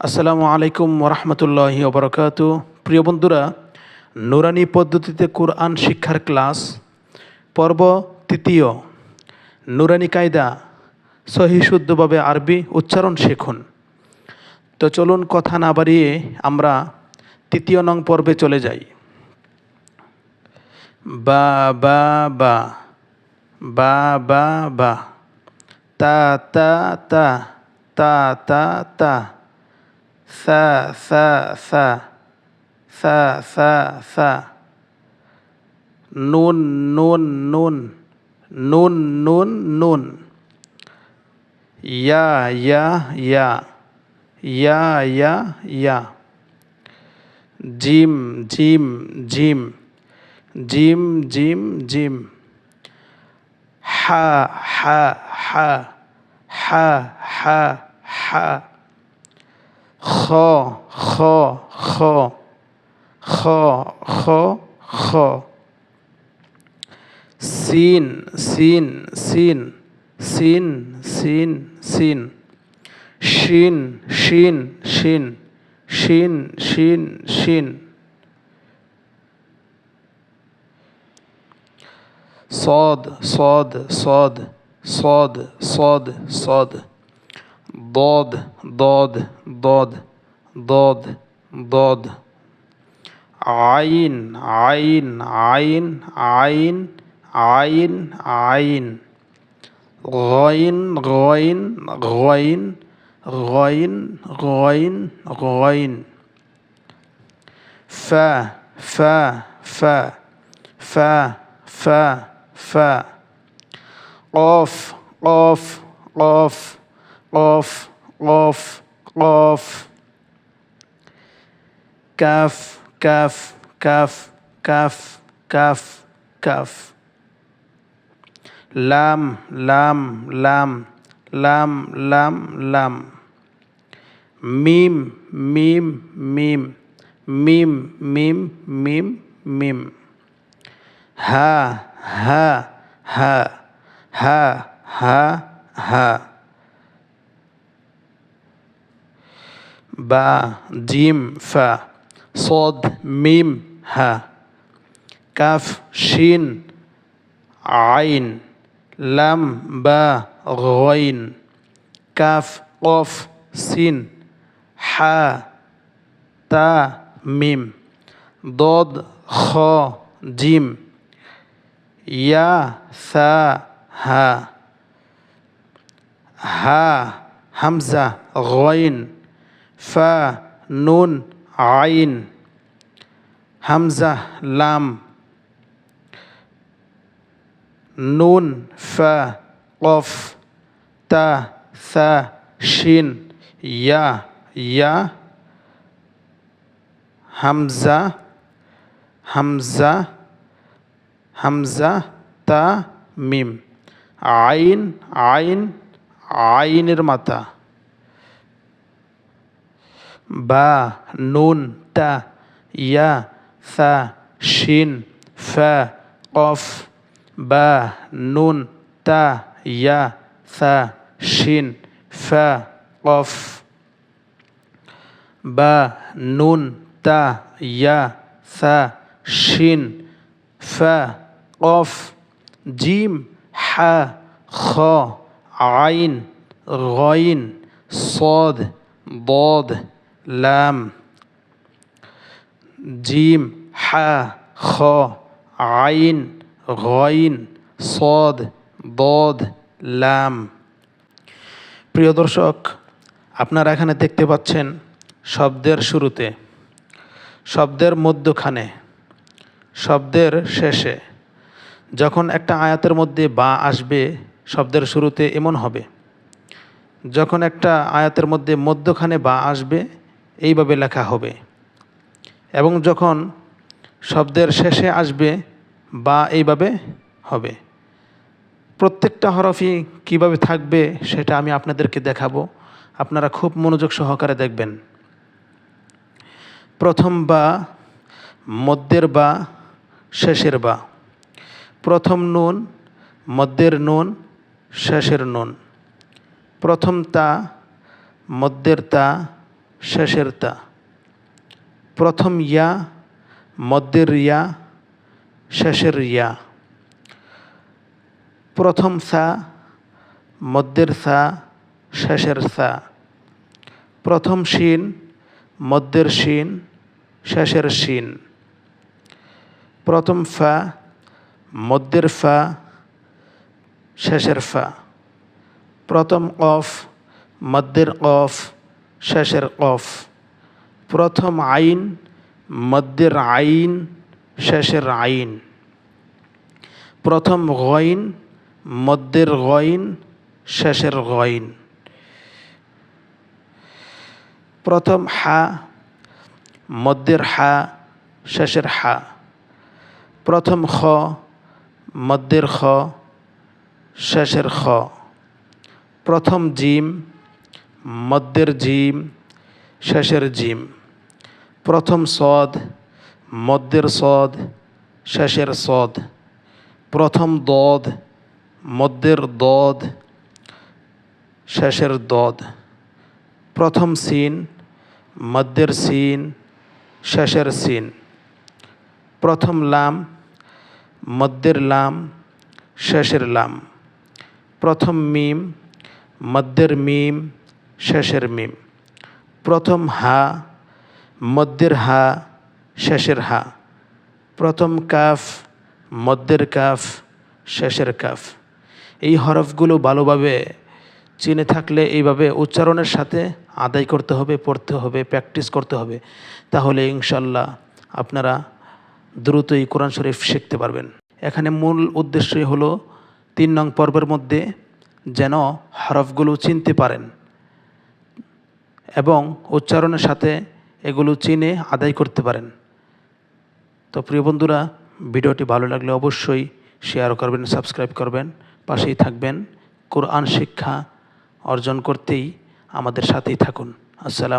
আসসালামু আলাইকুম ওরহমতুল্লাহি ওবরাকাতু। প্রিয় বন্ধুরা, নুরানি পদ্ধতিতে কোরআন শিক্ষার ক্লাস পর্ব তৃতীয়, নুরানি কায়দা সহি শুদ্ধভাবে আরবি উচ্চারণ শিখুন। তো চলুন কথা না বাড়িয়ে আমরা তৃতীয় নং পর্বে চলে যাই। বা বা বা বা বা বা, তা তা তা, তা তা তা, সা সা সা, সা সা সা, নুন নুন নুন, নুন নুন নুন, ইয়া ইয়া ইয়া, ইয়া ইয়া ইয়া, জিম জিম জিম, জিম জিম জিম, হা হা হা, হা হা হা, খ খ খ, খ খ খ, সিন সিন সিন, সিন সিন সিন, শিন শিন শিন, শিন শিন শিন, صاد صاد صاد صاد صاد صاد، ضاد ضاد ضاد ضاد ضاد، عين عين عين عين عين عين، غين غين غين غين غين غين، فا فا فا فا فا فا، قاف قاف قاف قاف قاف قاف، كاف كاف كاف كاف كاف كاف، لام لام لام لام لام لام، ميم ميم ميم ميم ميم ميم ميم، ها ها ها ها ها ها، با جيم فا، صاد ميم ها، كاف شين عين، لام با غين، كاف قاف سين، حا تا ميم، ضاد خا جيم، يا ثا ها، ها همزة غين، فا نون عين، همزة لام، نون فا قاف تا ثا شين، يا يا، همزة همزة همزة تا মিম, আইন আইন আইনের মাথা, বা নুন তা, ইয়া সা শিন ফা কফ, বা নুন তা ইয়া সা শিন ফা কফ, বা নুন তা ইয়া সা শিন ফা কফ, জিম হা খ আইন গইন صاد ضاد লাম, জিম হা খ আইন গইন صاد ضاد লাম। প্রিয় দর্শক, আপনারা এখানে দেখতে পাচ্ছেন শব্দের শুরুতে, শব্দের মধ্যখানে, শব্দের শেষে যখন একটা আয়াতের মধ্যে বা আসবে শব্দের শুরুতে এমন হবে, যখন একটা আয়াতের মধ্যে মধ্যখানে বা আসবে এইভাবে লেখা হবে, এবং যখন শব্দের শেষে আসবে বা এইভাবে হবে। প্রত্যেকটা হরফই কিভাবে থাকবে সেটা আমি আপনাদেরকে দেখাবো, আপনারা খুব মনোযোগ সহকারে দেখবেন। প্রথম বা, মধ্যের বা, শেষের বা, প্রথম নুন, মধ্যের নুন, শেষের নুন, প্রথম তা, মধ্যের তা, শেষের তা। প্রথম ইয়া, মধ্যের ইয়া, শেষের ইয়া। প্রথম সা, মধ্যের সা, শেষের সা। প্রথম শিন, মধ্যের শিন, শেষের শিন। প্রথম ফা, মধ্যের ফা, শেষের ফা। প্রথম কফ, মধ্যের কফ, শেষের কফ। প্রথম আইন, মধ্যের আইন, শেষের আইন। প্রথম গইন, মধ্যের গইন, শেষের গইন। প্রথম হা, মধ্যের হা, শেষের হা। প্রথম খ, মধ্যের খ, শেষের খ। প্রথম জিম, মধ্যের জিম, শেষের জিম। প্রথম সদ, মধ্যের সদ, শেষের সদ। প্রথম দদ, মধ্যের দদ, শেষের দদ। প্রথম সিন, মধ্যের সিন, শেষের সিন। প্রথম লাম, মধ্যের লাম, শেষের লাম। প্রথম মিম, মধ্যের মিম, শেষের মিম। প্রথম হা, মধ্যের হা, শেষের হা। প্রথম কাফ, মধ্যের কাফ, শেষের কাফ। এই হরফগুলো ভালোভাবে চিনে থাকলে এইভাবে উচ্চারণের সাথে আদায় করতে হবে, পড়তে হবে, প্র্যাকটিস করতে হবে। তাহলে ইনশাল্লাহ আপনারা দ্রুতই কোরআন শরীফ শিখতে পারবেন। এখানে মূল উদ্দেশ্যই হলো 3 নং পর্বের মধ্যে যেন হরফগুলো চিনতে পারেন এবং উচ্চারণের সাথে এগুলো চিনে আদায় করতে পারেন। তো প্রিয় বন্ধুরা, ভিডিওটি ভালো লাগলে অবশ্যই শেয়ার করবেন, সাবস্ক্রাইব করবেন, পাশেই থাকবেন। কোরআন শিক্ষা অর্জন করতেই আমাদের সাথেই থাকুন। আসসালাম।